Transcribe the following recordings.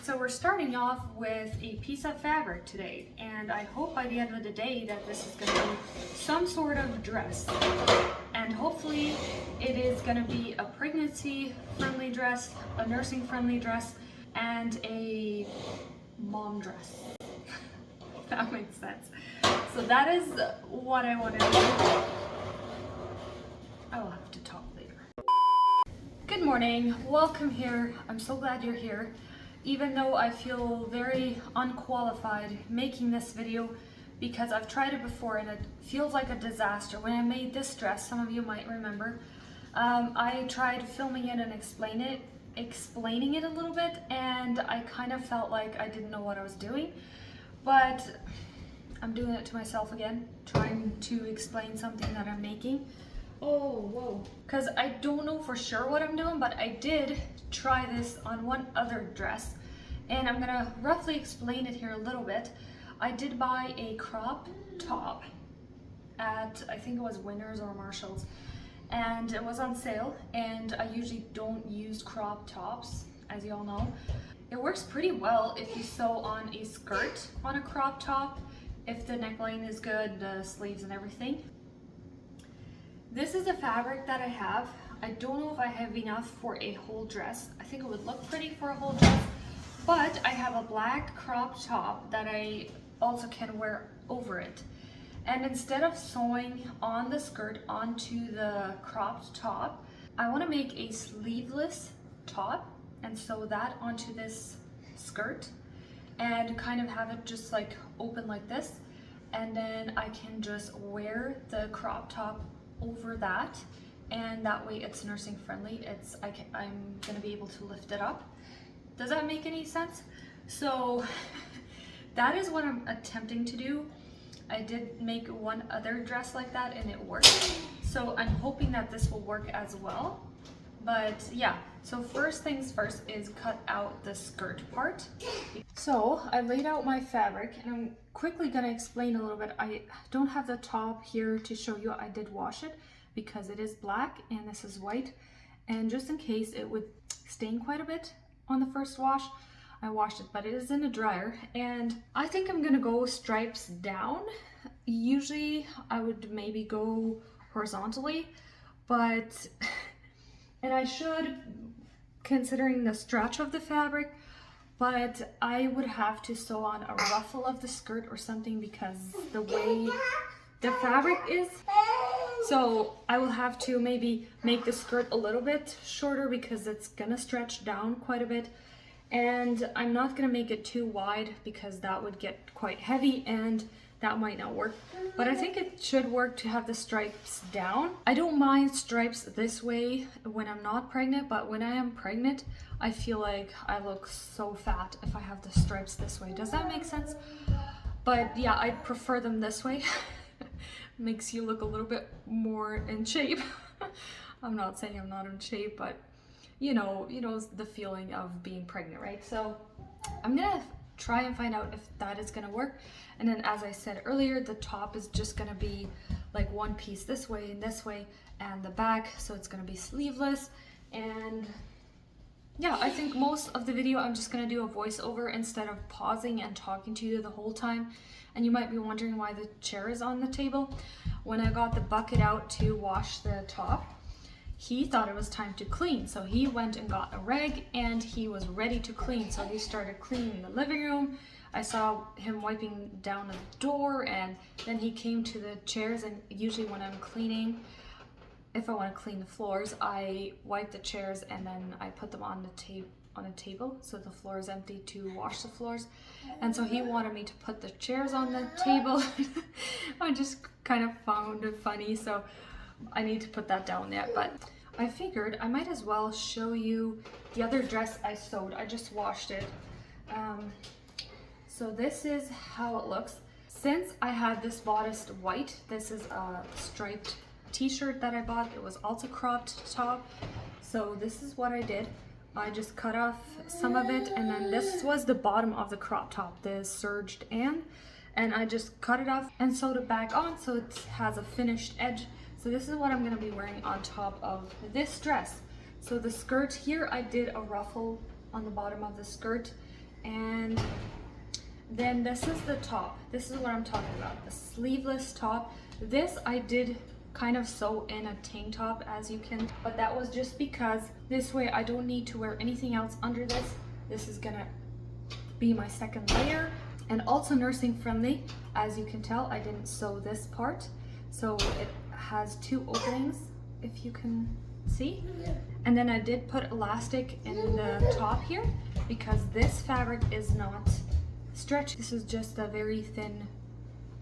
So we're starting off with a piece of fabric today, and I hope by the end of the day that this is going to be some sort of dress, and hopefully it is going to be a pregnancy friendly dress, a nursing friendly dress, and a mom dress. If that makes sense. So that is what I want to do. I will have to talk later. Good morning, welcome here. I'm so glad you're here. Even though I feel very unqualified making this video because I've tried it before and it feels like a disaster. When I made this dress, some of you might remember, I tried filming it and explaining it a little bit, and I kind of felt like I didn't know what I was doing. But I'm doing it to myself again, trying to explain something that I'm making. Oh, whoa. Because I don't know for sure what I'm doing, but I did try this on one other dress, and I'm gonna roughly explain it here a little bit. I did buy a crop top at, I think it was Winners or Marshalls, and it was on sale, and I usually don't use crop tops, as you all know. It works pretty well if you sew on a skirt on a crop top, if the neckline is good, the sleeves and everything. This is the fabric that I have. I don't know if I have enough for a whole dress. I think it would look pretty for a whole dress, but I have a black crop top that I also can wear over it. And instead of sewing on the skirt onto the cropped top, I want to make a sleeveless top and sew that onto this skirt and kind of have it just like open like this. And then I can just wear the crop top over that, and that way it's nursing friendly. I'm gonna be able to lift it up. Does that make any sense? So that is what I'm attempting to do. I did make one other dress like that and it worked, so I'm hoping that this will work as well. But yeah, so first things first is cut out the skirt part. So I laid out my fabric, and I'm quickly gonna explain a little bit. I don't have the top here to show you. I did wash it because it is black and this is white, and just in case it would stain quite a bit on the first wash, I washed it, but it is in a dryer. And I think I'm gonna go stripes down. Usually I would maybe go horizontally, but and I should, considering the stretch of the fabric, but I would have to sew on a ruffle of the skirt or something because the way the fabric is. So I will have to maybe make the skirt a little bit shorter because it's gonna stretch down quite a bit. And I'm not gonna make it too wide because that would get quite heavy and that might not work. But I think it should work to have the stripes down. I don't mind stripes this way when I'm not pregnant, but when I am pregnant, I feel like I look so fat if I have the stripes this way. Does that make sense? But yeah, I prefer them this way. Makes you look a little bit more in shape. I'm not saying I'm not in shape, but you know the feeling of being pregnant, right? So I'm gonna try and find out if that is gonna work. And then, as I said earlier, the top is just gonna be like one piece this way and this way, and the back, so it's gonna be sleeveless. And yeah, I think most of the video I'm just gonna do a voiceover instead of pausing and talking to you the whole time. And you might be wondering why the chair is on the table. When I got the bucket out to wash the top, he thought it was time to clean. So he went and got a rag and he was ready to clean. So he started cleaning the living room. I saw him wiping down the door, and then he came to the chairs. And usually when I'm cleaning, if I want to clean the floors, I wipe the chairs and then I put them on a table so the floor is empty to wash the floors. And so he wanted me to put the chairs on the table. I just kind of found it funny, so I need to put that down there. But I figured I might as well show you the other dress I sewed. I just washed it. So this is how it looks. Since I had this bodice white, this is a striped t-shirt that I bought. It was also cropped top. So this is what I did. I just cut off some of it, and then this was the bottom of the crop top, the serged and I just cut it off and sewed it back on so it has a finished edge. So this is what I'm going to be wearing on top of this dress. So the skirt here, I did a ruffle on the bottom of the skirt, and then this is the top. This is what I'm talking about, the sleeveless top. This I did kind of sew in a tank top, as you can, but that was just because this way I don't need to wear anything else under this. This is gonna be my second layer, and also nursing friendly. As you can tell, I didn't sew this part, so it has two openings, if you can see. And then I did put elastic in the top here because this fabric is not stretchy. This is just a very thin,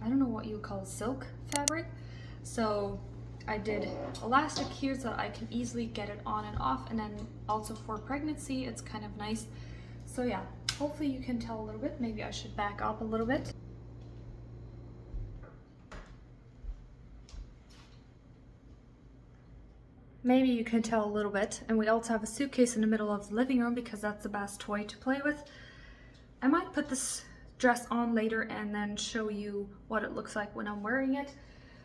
I don't know what you would call silk fabric. So I did elastic here so I can easily get it on and off, and then also for pregnancy it's kind of nice. So yeah, hopefully you can tell a little bit. Maybe I should back up a little bit. Maybe you can tell a little bit. And we also have a suitcase in the middle of the living room because that's the best toy to play with. I might put this dress on later and then show you what it looks like when I'm wearing it.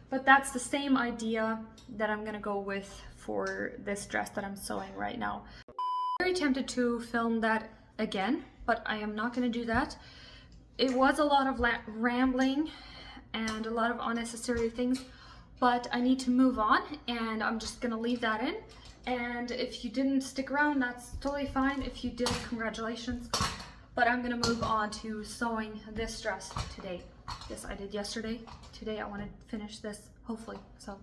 But that's the same idea that I'm gonna go with for this dress that I'm sewing right now. I'm very tempted to film that again, but I am not gonna do that. It was a lot of rambling and a lot of unnecessary things, but I need to move on, and I'm just gonna leave that in. And if you didn't stick around, that's totally fine. If you did, congratulations. But I'm gonna move on to sewing this dress today. This I did yesterday. Today I want to finish this, hopefully. So.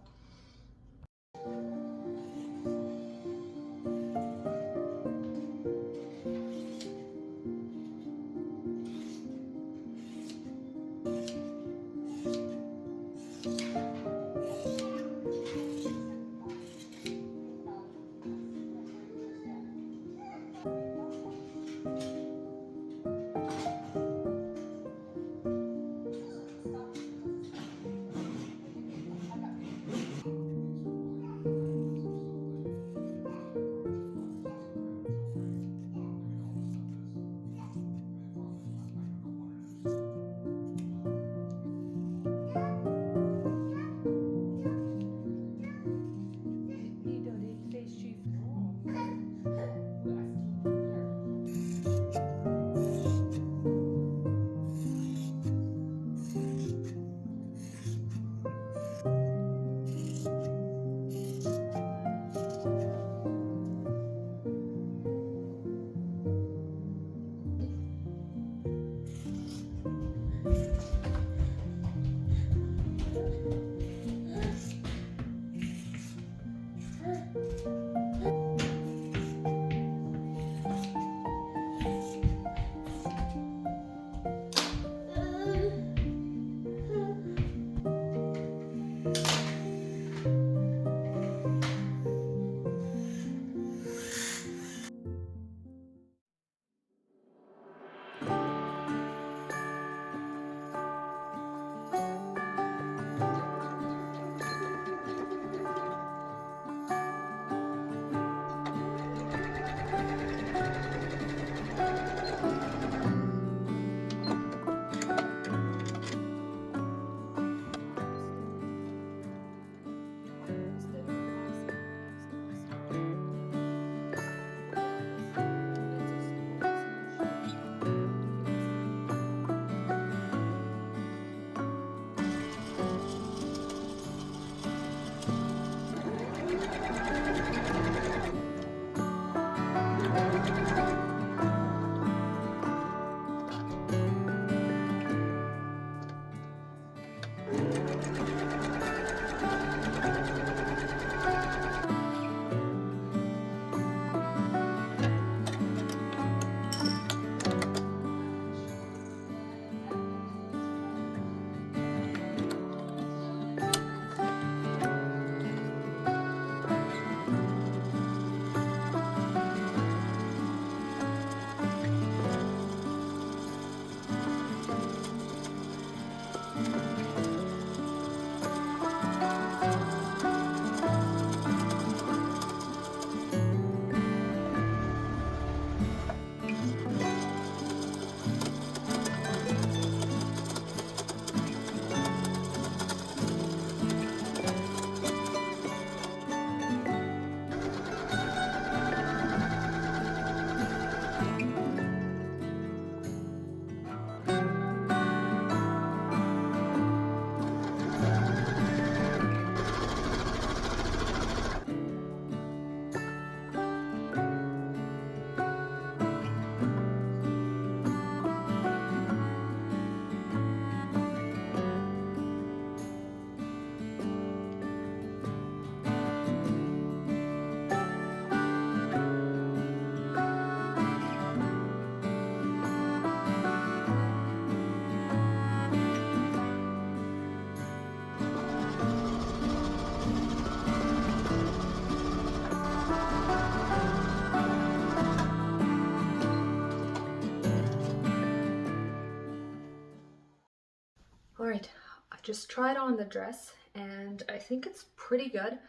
Alright, I just tried on the dress and I think it's pretty good.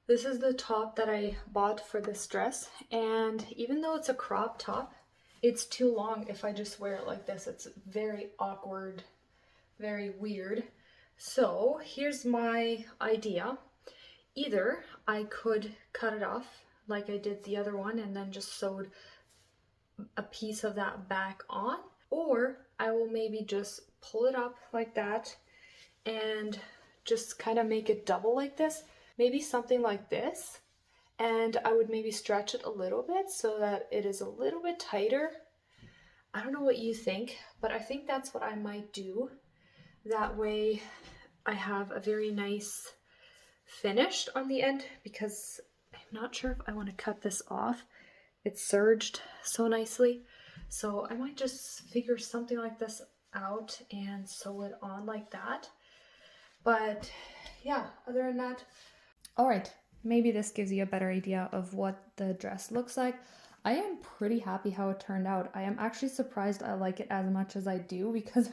This is the top that I bought for this dress, and even though it's a crop top, it's too long if I just wear it like this. It's very awkward, very weird. So here's my idea. Either I could cut it off like I did the other one and then just sewed a piece of that back on, or I will maybe just pull it up like that and just kind of make it double like this. Maybe something like this, and I would maybe stretch it a little bit so that it is a little bit tighter. I don't know what you think, but I think that's what I might do. That way I have a very nice finish on the end, because I'm not sure if I want to cut this off. It's serged so nicely, so I might just figure something like this out and sew it on like that. But yeah, other than that, all right, maybe this gives you a better idea of what the dress looks like. I am pretty happy how it turned out. I am actually surprised I like it as much as I do, because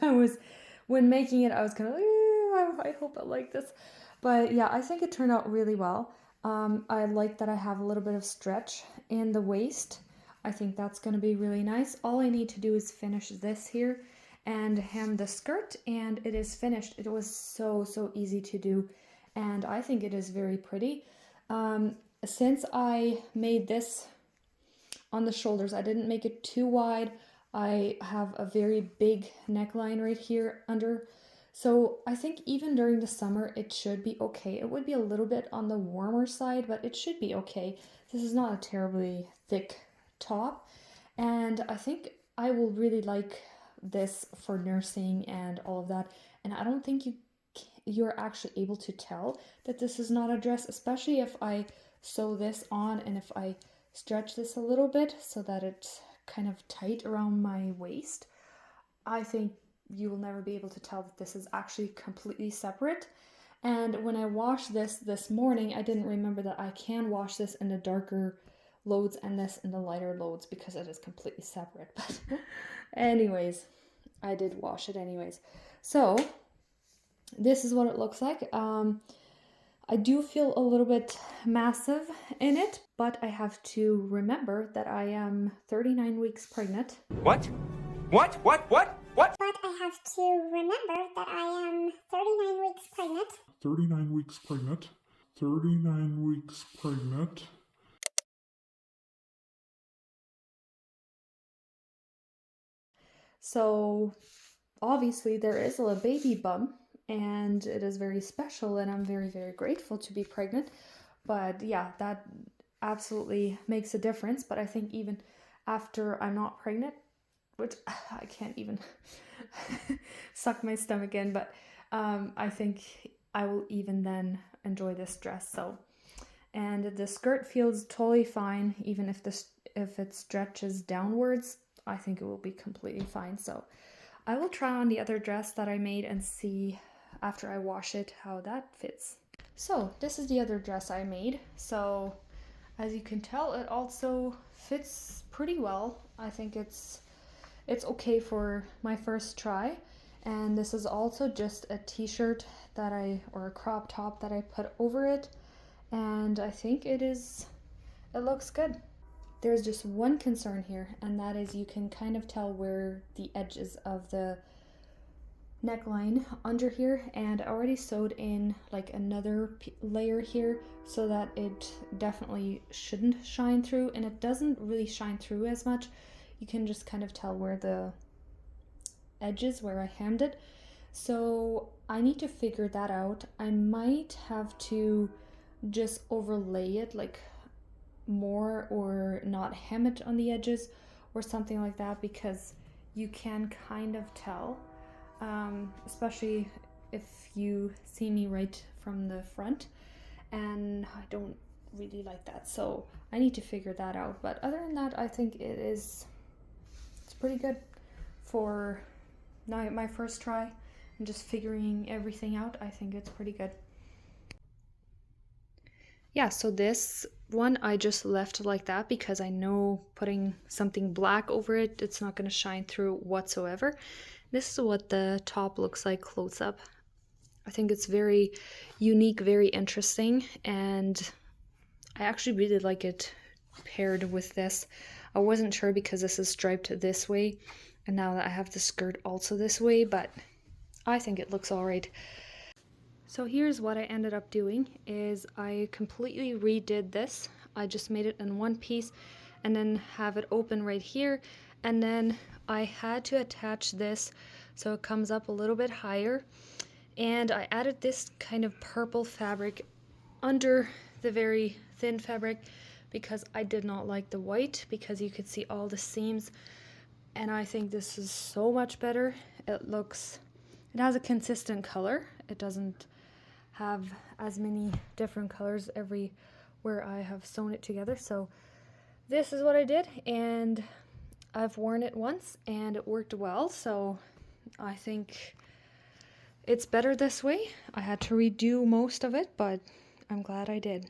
when making it, I was kind of like, I hope I like this. But yeah, I think it turned out really well. I like that I have a little bit of stretch in the waist. I think that's going to be really nice. All I need to do is finish this here and hem the skirt, and it is finished. It was so easy to do, and I think it is very pretty. Since I made this on the shoulders, I didn't make it too wide. I have a very big neckline right here under, so I think even during the summer it should be okay. It would be a little bit on the warmer side, but it should be okay. This is not a terribly thick top, and I think I will really like this for nursing and all of that. And I don't think you're actually able to tell that this is not a dress, especially if I sew this on and if I stretch this a little bit so that it's kind of tight around my waist. I think you will never be able to tell that this is actually completely separate. And when I washed this morning, I didn't remember that I can wash this in the darker loads and this in the lighter loads, because it is completely separate. But anyways, I did wash it anyways. So this is what it looks like. I do feel a little bit massive in it, but I have to remember that I am 39 weeks pregnant. What? What? What? But I have to remember that I am 39 weeks pregnant. 39 weeks pregnant. 39 weeks pregnant. So obviously there is a baby bump, and it is very special, and I'm very grateful to be pregnant. But yeah, that absolutely makes a difference. But I think even after I'm not pregnant, which I can't even suck my stomach in, but I think I will even then enjoy this dress. So, and the skirt feels totally fine, even if it stretches downwards. I think it will be completely fine. So I will try on the other dress that I made and see after I wash it how that fits. So this is the other dress I made. So as you can tell, it also fits pretty well. I think it's okay for my first try. And this is also just a t-shirt or a crop top that I put over it, and I think it looks good. There's just one concern here, and that is you can kind of tell where the edges of the neckline under here, and I already sewed in like another layer here so that it definitely shouldn't shine through, and it doesn't really shine through as much. You can just kind of tell where the edges, where I hemmed it. So I need to figure that out. I might have to just overlay it like more, or not hem it on the edges or something like that, because you can kind of tell, especially if you see me right from the front, and I don't really like that. So I need to figure that out. But other than that, I think it's pretty good for my first try and just figuring everything out. I think it's pretty good. Yeah, so this one I just left like that because I know putting something black over it, it's not going to shine through whatsoever. This is what the top looks like close up. I think it's very unique, very interesting, and I actually really like it paired with this. I wasn't sure because this is striped this way, and now that I have the skirt also this way, but I think it looks alright. So here's what I ended up doing is I completely redid this. I just made it in one piece and then have it open right here, and then I had to attach this so it comes up a little bit higher, and I added this kind of purple fabric under the very thin fabric because I did not like the white because you could see all the seams, and I think this is so much better. It has a consistent color. It doesn't have as many different colors everywhere I have sewn it together. So this is what I did, and I've worn it once and it worked well, so I think it's better this way. I had to redo most of it, but I'm glad I did.